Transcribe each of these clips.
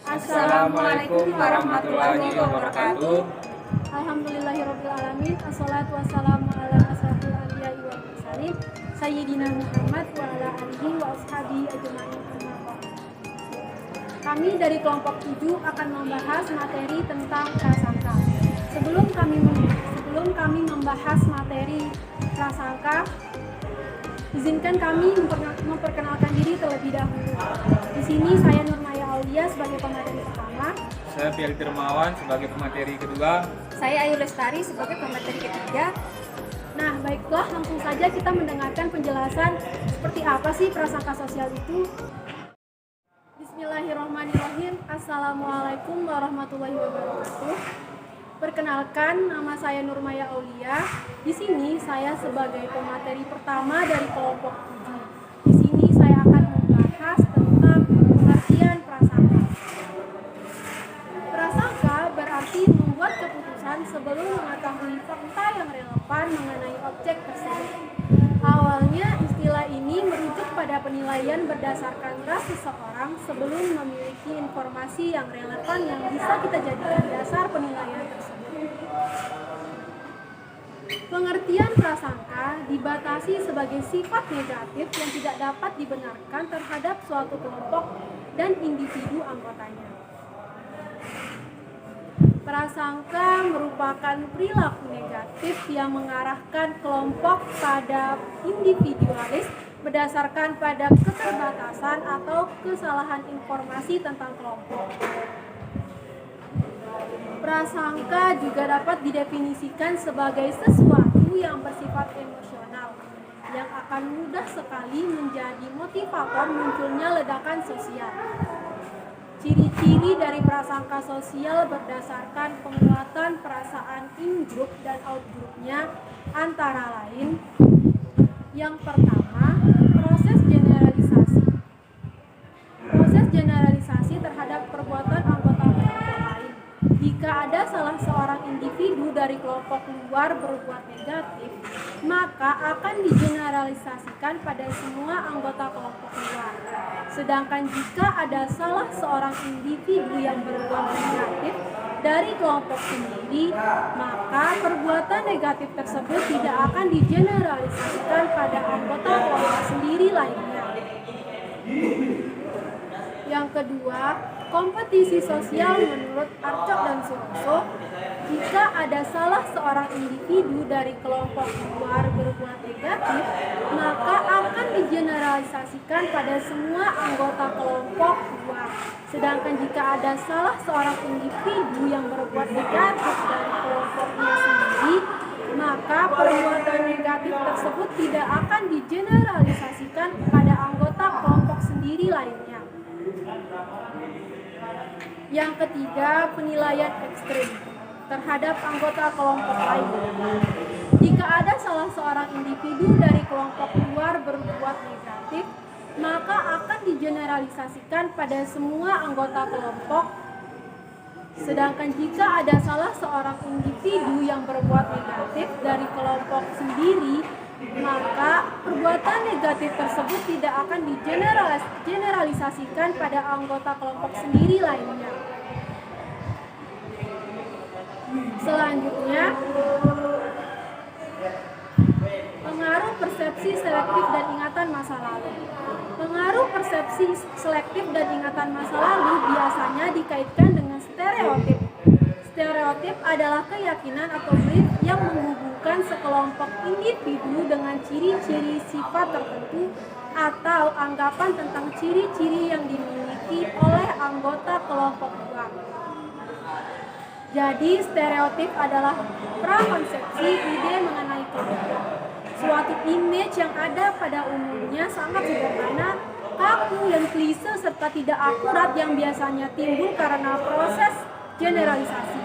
Assalamualaikum warahmatullahi wabarakatuh. Alhamdulillahirabbil alamin. Assalatu wassalamu ala asyrofil anbiya'i wal mursalin sayyidina Muhammad wa ala alihi wa ashabihi ajmain. Kami dari kelompok 7 akan membahas materi tentang prasangka. Sebelum kami membahas materi prasangka, izinkan kami memperkenalkan diri terlebih dahulu. Di sini saya Nurmaya Aulia sebagai pemateri pertama. Saya Piali Dermawan sebagai pemateri kedua. Saya Ayu Lestari sebagai pemateri ketiga. Nah, baiklah, langsung saja kita mendengarkan penjelasan seperti apa sih prasangka sosial itu. Bismillahirrahmanirrahim. Assalamualaikum warahmatullahi wabarakatuh. Perkenalkan, nama saya Nurmaya Aulia. Di sini saya sebagai pemateri pertama dari kelompok 7. Di sini saya akan membahas tentang pengertian prasangka. Prasangka berarti membuat keputusan sebelum mengetahui fakta yang relevan mengenai objek tersebut. Awalnya istilah ini merujuk pada penilaian berdasarkan ras seseorang sebelum memiliki informasi yang relevan yang bisa kita jadikan dasar penilaian tersebut. Pengertian prasangka dibatasi sebagai sifat negatif yang tidak dapat dibenarkan terhadap suatu kelompok dan individu anggotanya. Prasangka merupakan perilaku negatif yang mengarahkan kelompok pada individualis berdasarkan pada keterbatasan atau kesalahan informasi tentang kelompok. Prasangka juga dapat didefinisikan sebagai sesuatu yang bersifat emosional, yang akan mudah sekali menjadi motivator munculnya ledakan sosial. Ciri-ciri dari prasangka sosial berdasarkan penguatan perasaan in-group dan out-groupnya antara lain: yang pertama, proses generalisasi. Proses generalisasi terhadap perbuatan anggota kelompok lain. Jika ada salah seorang individu dari kelompok luar berbuat negatif, maka akan digeneralisasikan pada semua anggota kelompok luar. Sedangkan jika ada salah seorang individu yang berbuat negatif dari kelompok sendiri, maka perbuatan negatif tersebut tidak akan digeneralisasikan pada anggota kelompok sendiri lainnya. Yang kedua, kompetisi sosial menurut Arcok dan Suroso. Jika ada salah seorang individu dari kelompok luar berbuat negatif, maka akan digeneralisasikan pada semua anggota kelompok luar. Sedangkan jika ada salah seorang individu yang berbuat negatif dari kelompoknya sendiri, maka perbuatan negatif tersebut tidak akan digeneralisasikan pada anggota kelompok sendiri lainnya. Yang ketiga, penilaian ekstrim terhadap anggota kelompok lain. Jika ada salah seorang individu dari kelompok luar berbuat negatif, maka akan digeneralisasikan pada semua anggota kelompok. Sedangkan jika ada salah seorang individu yang berbuat negatif dari kelompok sendiri, maka perbuatan negatif tersebut tidak akan digeneralisasikan pada anggota kelompok sendiri lainnya. Selanjutnya, pengaruh persepsi selektif dan ingatan masa lalu. Pengaruh persepsi selektif dan ingatan masa lalu biasanya dikaitkan dengan stereotip. Stereotip adalah keyakinan atau belief yang menghubungkan sekelompok individu dengan ciri-ciri sifat tertentu atau anggapan tentang ciri-ciri yang dimiliki oleh anggota kelompok luar. Jadi, stereotip adalah prakonsepsi ide mengenai kelompok. Suatu image yang ada pada umumnya sangat sederhana, kaku, dan klise serta tidak akurat yang biasanya timbul karena proses generalisasi.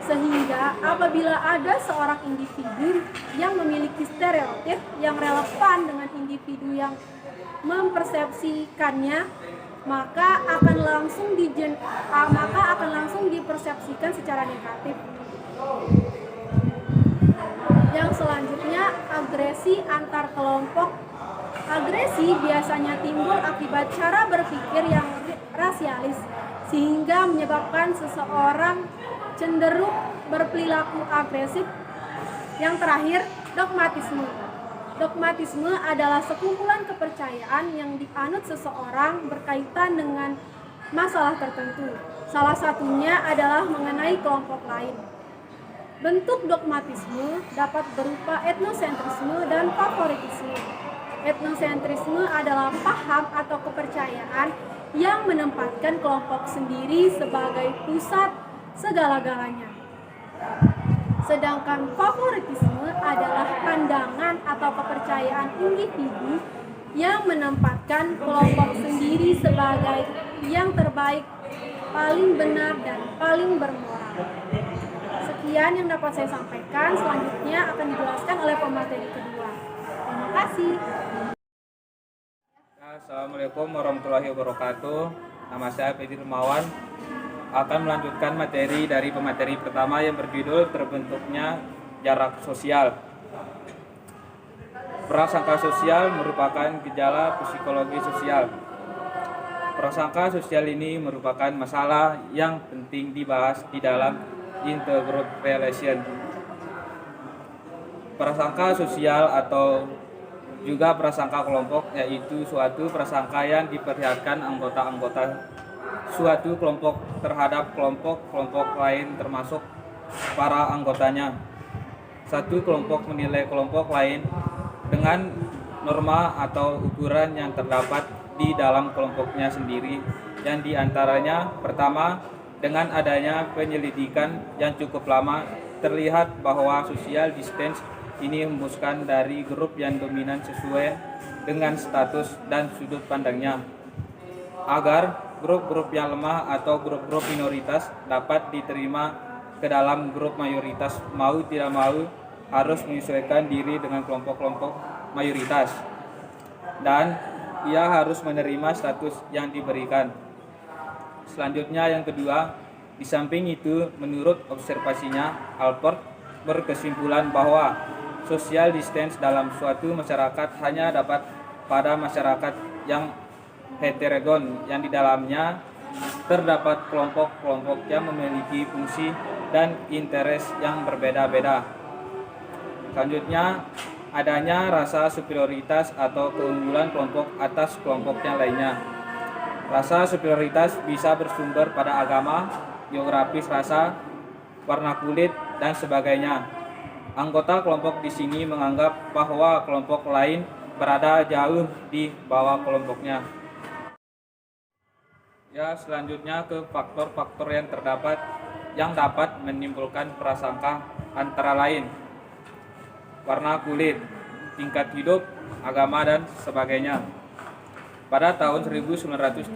Sehingga apabila ada seorang individu yang memiliki stereotip yang relevan dengan individu yang mempersepsikannya, maka akan langsung dipersepsikan secara negatif. Yang selanjutnya, agresi antar kelompok Agresi biasanya timbul akibat cara berpikir yang rasialis, sehingga menyebabkan seseorang cenderung berperilaku agresif. Yang terakhir, dogmatisme. Dogmatisme adalah sekumpulan kepercayaan yang dianut seseorang berkaitan dengan masalah tertentu. Salah satunya adalah mengenai kelompok lain. Bentuk dogmatisme dapat berupa etnosentrisme dan favoritisme. Etnosentrisme adalah paham atau kepercayaan yang menempatkan kelompok sendiri sebagai pusat segala-galanya. Sedangkan favoritisme adalah pandangan atau kepercayaan individu yang menempatkan kelompok sendiri sebagai yang terbaik, paling benar, dan paling bermoral. Sekian yang dapat saya sampaikan, selanjutnya akan dijelaskan oleh pemateri kedua. Terima kasih. Assalamualaikum warahmatullahi wabarakatuh. Nama saya Fedi Rumawan. Akan melanjutkan materi dari pemateri pertama yang berjudul terbentuknya jarak sosial. Prasangka sosial merupakan gejala psikologi sosial. Prasangka sosial ini merupakan masalah yang penting dibahas di dalam intergroup relation. Prasangka sosial atau juga prasangka kelompok yaitu suatu prasangka yang diperlihatkan anggota-anggota suatu kelompok terhadap kelompok-kelompok lain termasuk para anggotanya. Satu kelompok menilai kelompok lain dengan norma atau ukuran yang terdapat di dalam kelompoknya sendiri, yang diantaranya pertama, dengan adanya penyelidikan yang cukup lama terlihat bahwa social distance ini hembuskan dari grup yang dominan sesuai dengan status dan sudut pandangnya, agar grup-grup yang lemah atau grup-grup minoritas dapat diterima ke dalam grup mayoritas. Mau tidak mau harus menyesuaikan diri dengan kelompok-kelompok mayoritas, dan ia harus menerima status yang diberikan. Selanjutnya yang kedua, di samping itu menurut observasinya Alport berkesimpulan bahwa social distance dalam suatu masyarakat hanya dapat pada masyarakat yang heterogen, yang di dalamnya terdapat kelompok-kelompok yang memiliki fungsi dan interes yang berbeda-beda. Selanjutnya, adanya rasa superioritas atau keunggulan kelompok atas kelompok yang lainnya. Rasa superioritas bisa bersumber pada agama, geografis rasa, warna kulit, dan sebagainya. Anggota kelompok di sini menganggap bahwa kelompok lain berada jauh di bawah kelompoknya. Ya, selanjutnya ke faktor-faktor yang dapat menimbulkan prasangka, antara lain warna kulit, tingkat hidup, agama, dan sebagainya. Pada tahun 1935,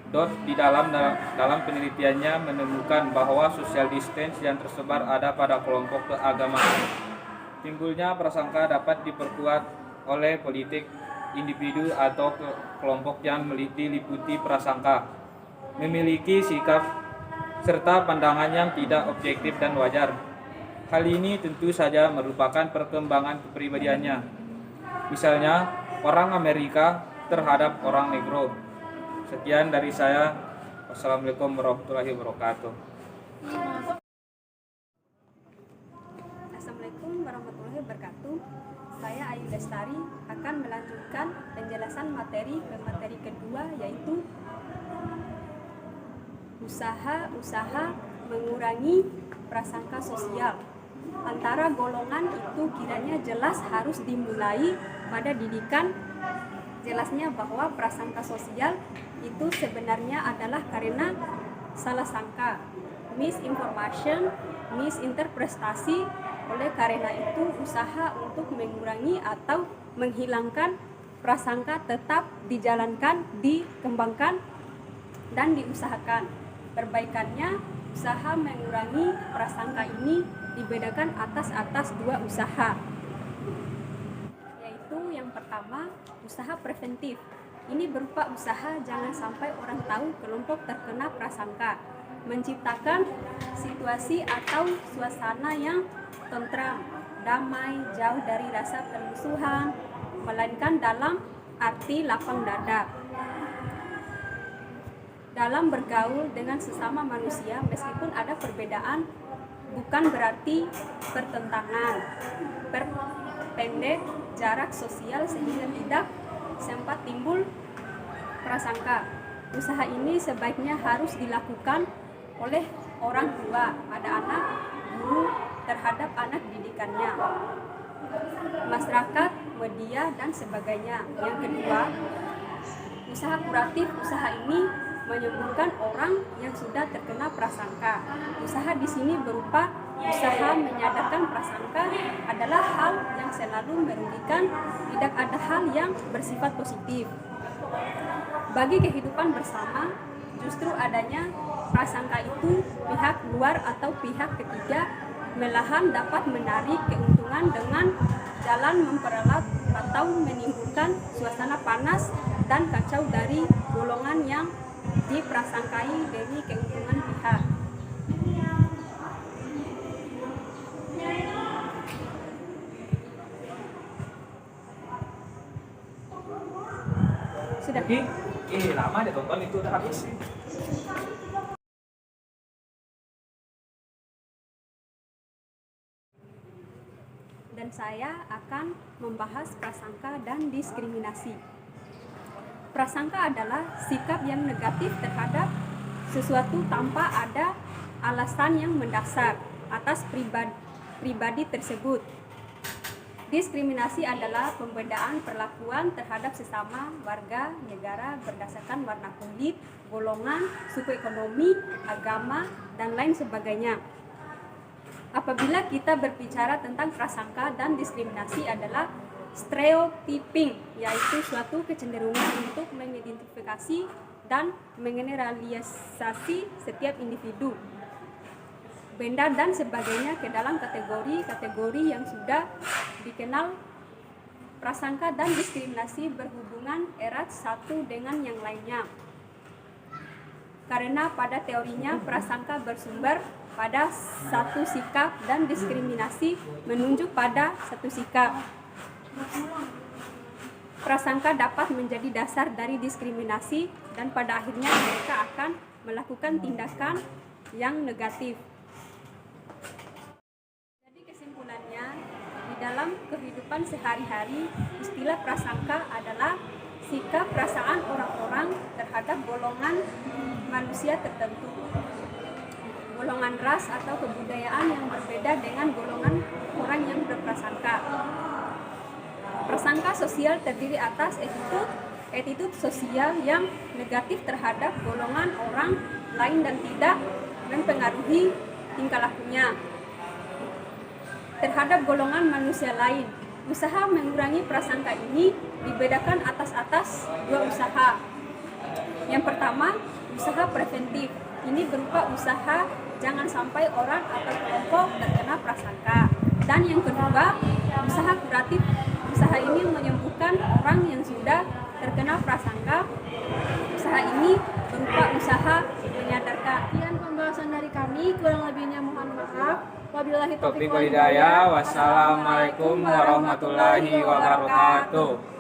Dot di dalam penelitiannya menemukan bahwa social distance yang tersebar ada pada kelompok keagamaan. Timbulnya prasangka dapat diperkuat oleh politik, individu atau kelompok yang diliputi prasangka memiliki sikap serta pandangan yang tidak objektif dan wajar. Hal ini tentu saja merupakan perkembangan kepribadiannya. Misalnya, orang Amerika terhadap orang Negro. Sekian dari saya. Wassalamualaikum warahmatullahi wabarakatuh. Assalamualaikum warahmatullahi wabarakatuh. Saya Ayu Lestari akan melanjutkan penjelasan materi ke materi kedua, yaitu usaha-usaha mengurangi prasangka sosial. Antara golongan itu kiranya jelas harus dimulai pada didikan. Jelasnya bahwa prasangka sosial itu sebenarnya adalah karena salah sangka, misinformation, misinterpretasi. Oleh karena itu, usaha untuk mengurangi atau menghilangkan prasangka tetap dijalankan, dikembangkan, dan diusahakan. Perbaikannya, usaha mengurangi prasangka ini dibedakan atas dua usaha, yaitu yang pertama, usaha preventif. Ini berupa usaha jangan sampai orang tahu kelompok terkena prasangka, menciptakan situasi atau suasana yang tentram, damai, jauh dari rasa permusuhan, melainkan dalam arti lapang dada. Dalam bergaul dengan sesama manusia, meskipun ada perbedaan, bukan berarti pertentangan. Perpendek jarak sosial sehingga tidak sempat timbul prasangka. Usaha ini sebaiknya harus dilakukan oleh orang tua pada anak, guru terhadap anak didikannya, masyarakat, media, dan sebagainya. Yang kedua, usaha kuratif. Usaha ini menyembuhkan orang yang sudah terkena prasangka. Usaha di sini berupa usaha menyadarkan prasangka adalah hal yang selalu merugikan, tidak ada hal yang bersifat positif. Bagi kehidupan bersama, justru adanya prasangka itu pihak luar atau pihak ketiga malahan dapat menarik keuntungan dengan jalan memperalat atau menimbulkan suasana panas dan kacau dari golongan yang diprasangkai demi keuntungan pihak. Sudah. Lama deh tonton itu udah habis. Dan saya akan membahas prasangka dan diskriminasi. Prasangka adalah sikap yang negatif terhadap sesuatu tanpa ada alasan yang mendasar atas pribadi tersebut. Diskriminasi adalah pembedaan perlakuan terhadap sesama warga negara berdasarkan warna kulit, golongan, suku ekonomi, agama, dan lain sebagainya. Apabila kita berbicara tentang prasangka dan diskriminasi adalah stereotyping, yaitu suatu kecenderungan untuk mengidentifikasi dan menggeneralisasi setiap individu, benda, dan sebagainya ke dalam kategori-kategori yang sudah dikenal. Prasangka dan diskriminasi berhubungan erat satu dengan yang lainnya. Karena pada teorinya prasangka bersumber pada satu sikap dan diskriminasi menunjuk pada satu sikap. Prasangka dapat menjadi dasar dari diskriminasi dan pada akhirnya mereka akan melakukan tindakan yang negatif. Jadi kesimpulannya, di dalam kehidupan sehari-hari, istilah prasangka adalah sikap perasaan orang-orang terhadap golongan manusia tertentu, golongan ras atau kebudayaan yang berbeda dengan golongan orang yang berprasangka. Prasangka sosial terdiri atas attitude sosial yang negatif terhadap golongan orang lain dan tidak mempengaruhi tingkah lakunya terhadap golongan manusia lain. Usaha mengurangi prasangka ini dibedakan atas dua usaha. Yang pertama, usaha preventif. Ini berupa usaha jangan sampai orang atau kelompok terkena prasangka. Dan yang kedua, usaha kuratif. Usaha ini menyembuhkan orang yang sudah terkena prasangka. Usaha ini berupa usaha menyadarkan. Sekian pembahasan dari kami, kurang lebihnya mohon maaf. Wabillahi Taufiq wal hidayah. Wassalamualaikum warahmatullahi wabarakatuh.